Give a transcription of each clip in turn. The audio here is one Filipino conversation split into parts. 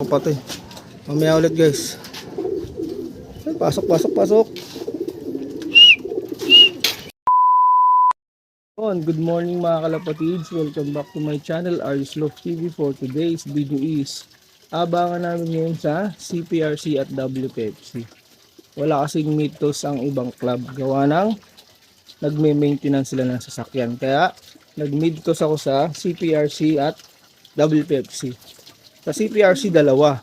Pati. Mamaya ulit guys. Ay, pasok. Good morning mga kalapatids. Welcome back to my channel, Arius Love TV. For today's video is abangan namin ngayon sa CPRC at WPFC. Wala kasing mitos ang ibang club. Gawa ng nagme-maintenance sila ng sasakyan. Kaya nag-mitos ako sa CPRC at WPFC. Sa CPRC dalawa.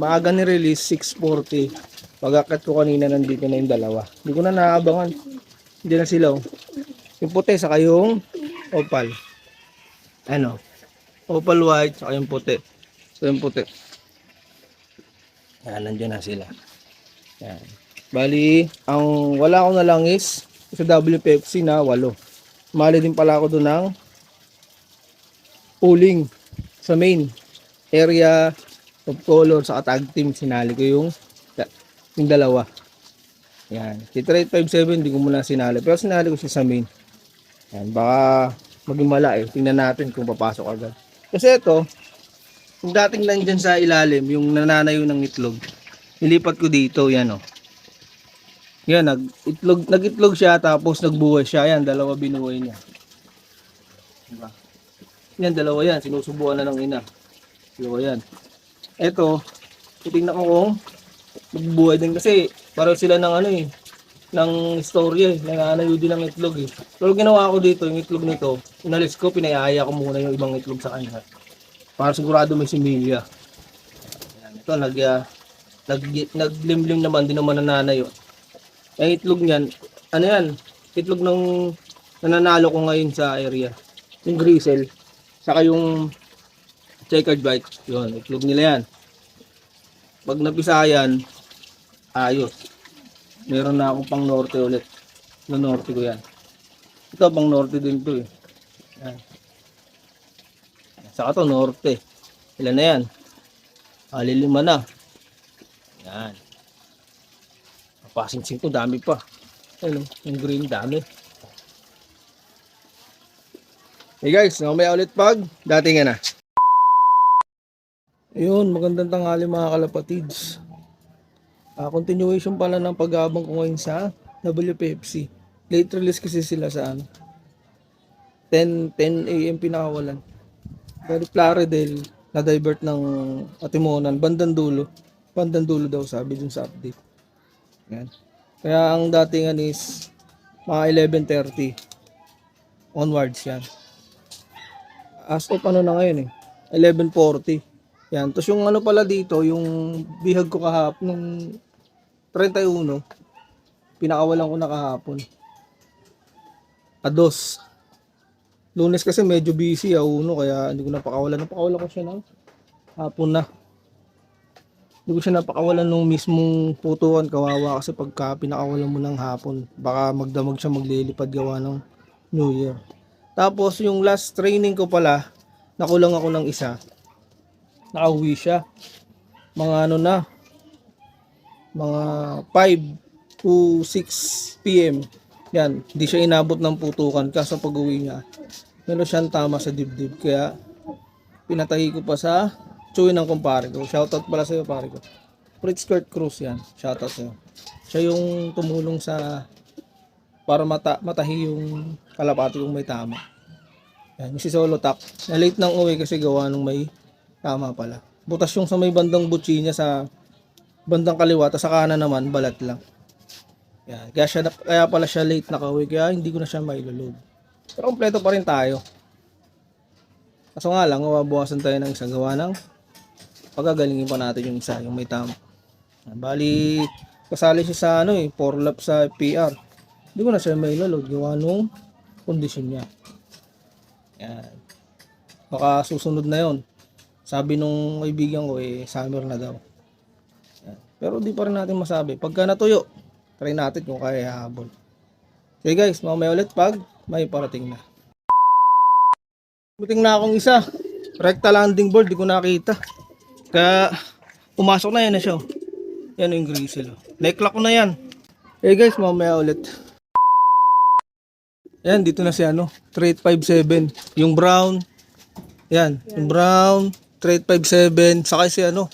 Maaga ni release 6:40. Pag-akyat ko kanina nandito na yung dalawa. Hindi ko na naabangan. Hindi na sila. Yung puti saka yung opal. Ano? Opal white saka yung puti. So yung puti. Yan, nandiyan na sila. Yan. Bali, ang wala ko na lang is sa WPFC na 8. Mali din pala ako doon ng pooling sa main area of color sa tag team. Sinali ko yung dalawa. Yan. Si 3857 hindi ko muna sinali. Pero sinali ko siya sa main. Yan. Baka maging mala eh. Tingnan natin kung papasok agad. Kasi ito, yung dating lang dyan sa ilalim, yung nananayo ng itlog, nilipat ko dito. Yan o. Yan. Nag-itlog siya tapos nagbuhay siya. Yan. Dalawa binuhay niya. Diba? Yan. Dalawa yan. Sinusubuan na ng ina. Dalawa yan. Ito, titingnan ko kung magbuhay din kasi pareho sila ng ano eh, ng storya eh, nananayo din ng itlog eh. Pero ginawa ko dito, yung itlog nito, inalis ko, pinayaya ko muna yung ibang itlog sa kanya. Para sigurado may similya. Ito, naglimlim naman, din naman nananayo. Yung itlog niyan, ano yan, itlog ng nananalo ko ngayon sa area. Yung grisel, saka yung checkered white, yun, itlog nila yan. Pag napisayan, ayos. Meron na akong pang norte ulit. No norte ko yan. Ito pang norte din to eh. Yan. Saka to norte. Ilan na yan? 5 na. Yan. Passing 5, dami pa. Ayun, yung green dami. Hey guys, mamaya ulit pag dating na. Ayun, magandang tanghali mga kalapatids. Continuation pala ng pag-aabang ko ngayon sa WPFC. Late release kasi sila sa 10 AM pinakawalan. Pero Plaridel na-divert ng Atimonan, bandang dulo. Bandang dulo daw sabi dun sa update. Yan. Kaya ang datingan is mga 11:30 onwards yan. As of ano na ngayon eh, 11:40. Yan. Tapos yung ano pala dito, yung bihag ko kahapon nung 31, pinakawalan ko na kahapon. Ados. Lunes kasi medyo busy, uno, kaya hindi ko napakawalan. Napakawalan ko siya ng hapon na. Hindi ko siya napakawalan nung mismong putuan, kawawa kasi pagka pinakawalan mo ng hapon, baka magdamag siya maglilipad gawa ng New Year. Tapos yung last training ko pala, nakulang ako ng isa. Nakauwi siya. Mga ano na, mga 5 to 6 PM. Yan, hindi siya inabot ng putukan kaso pag uwi niya, meron siyang tama sa dibdib. Kaya pinatay ko pa sa tsuwi ng kumpare ko. Shoutout pala sa'yo pare ko. Fritz Kurt Cruz yan. Shoutout sa'yo. Siya yung tumulong sa para matahi yung kalapati kong may tama. Yan, yung si Solo Tak. Na late nang uwi kasi gawa nung may tama pala. Butas yung sa may bandang butsi niya sa bandang kaliwa, sa kanan naman balat lang. Yan. Kaya pala siya late nakauwi, kaya hindi ko na siya mailoload. Pero kompleto pa rin tayo. Kaso nga lang, mababawasan tayo ng isa gawa ng pagagalingin pa natin yung isa, yung may tama. Yan. Bali, kasali siya sa 4 laps sa PR. Hindi ko na siya mailoload gawa nung kondisyon niya. Yan. Baka susunod na yon. Sabi nung kaibigan ko summer na daw. Yan. Pero di pa rin natin masabi. Pagka natuyo, try natin kung kaya habol. Okay guys, mamaya ulit pag may parating na. Buting na akong isa. Recta landing board, di ko nakita. Kaya pumasok na yan na siya. Yan yung grisel. Naiklock ko na yan. Okay guys, mamaya ulit. Yan, dito na si 3857. Yung brown. Yan, yung brown. Trade 5-7. Saka si ano,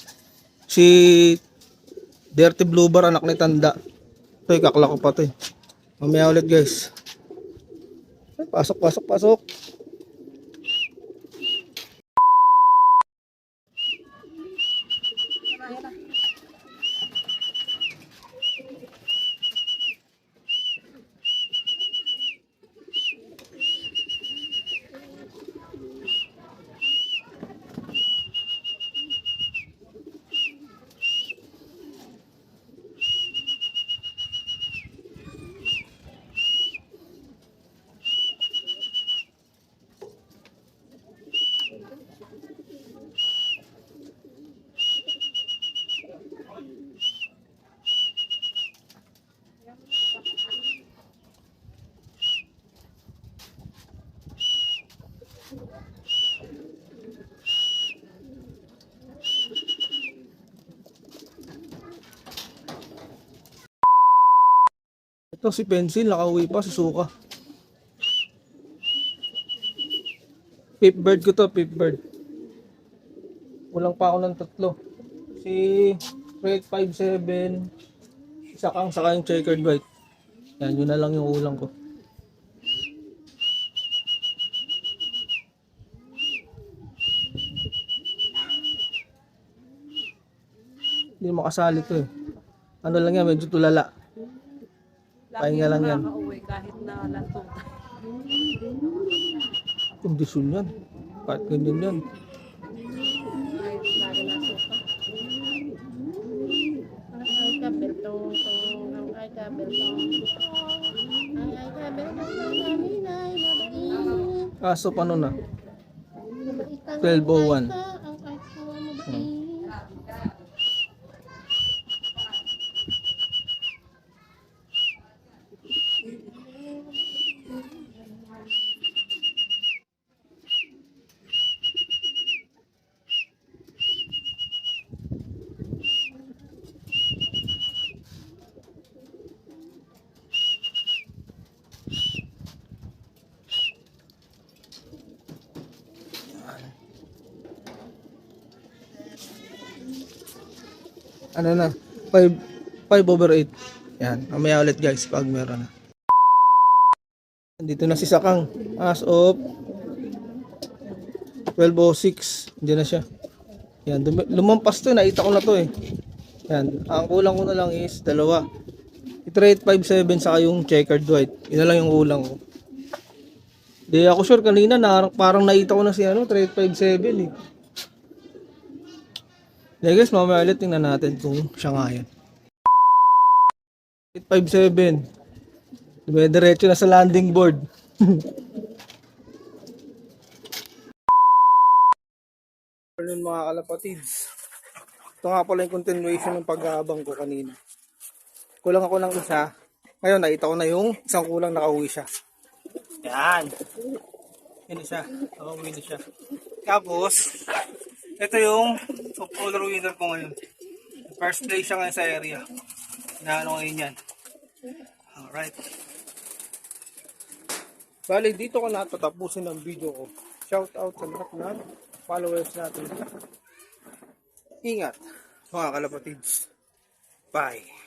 si Dirty Blue Bar, anak ni Tanda. Ito, ikakla ko pa ito eh. Mamaya ulit guys. Ay, pasok, pasok, pasok. Ito si Pencil, nakauwi pa, susuka. Fifth bird ko to, fifth bird. Kulang pa ako ng 3. Si Red 5-7, isa kang saka yung checkered white. Yan, yun na lang yung ulang ko. Hindi makasali to eh. Ano lang yan, medyo tulala. Pahinga lang yan. Nakakauwi kahit na lantutan. Kondisyon yan. Kahit ganyan yan. Kahit lagi nasuka. Ay, kabeltong, ay, kabeltong. Ay, kabeltong, Kaso paano na? 12:01. Ano na? 5/8. Yan. Mamaya ulit guys pag meron na. Dito na si Sakang. As of 12:06. Hindi na siya. Yan. Lumampas to. Nakita ko na to eh. Yan. Ang kulang ko na lang is 2. I-trade 5-7 saka yung checkered white. Yun na lang yung kulang ko. Di ako sure kanina na parang nakita ko na si ano, trade 5-7 eh. Yeah, guys, mamaya ulit tingnan natin kung siya nga yan. 857. Diretso na sa landing board. Yun mga kalapatids. Ito nga pala yung continuation ng pag-aabang ko kanina. Kulang ako ng isa. Ngayon, nakita ko na yung isang kulang, nakauwi siya. Yan. Yan isa. Nakauwi na siya. Tapos, ito yung top-color winner ko ngayon. First place siya ngayon sa area. Inaano ngayon yan. Alright. Bali, dito ko na tatapusin ang video ko. Shout out sa lahat ng followers natin. Ingat, mga kalapatids. Bye.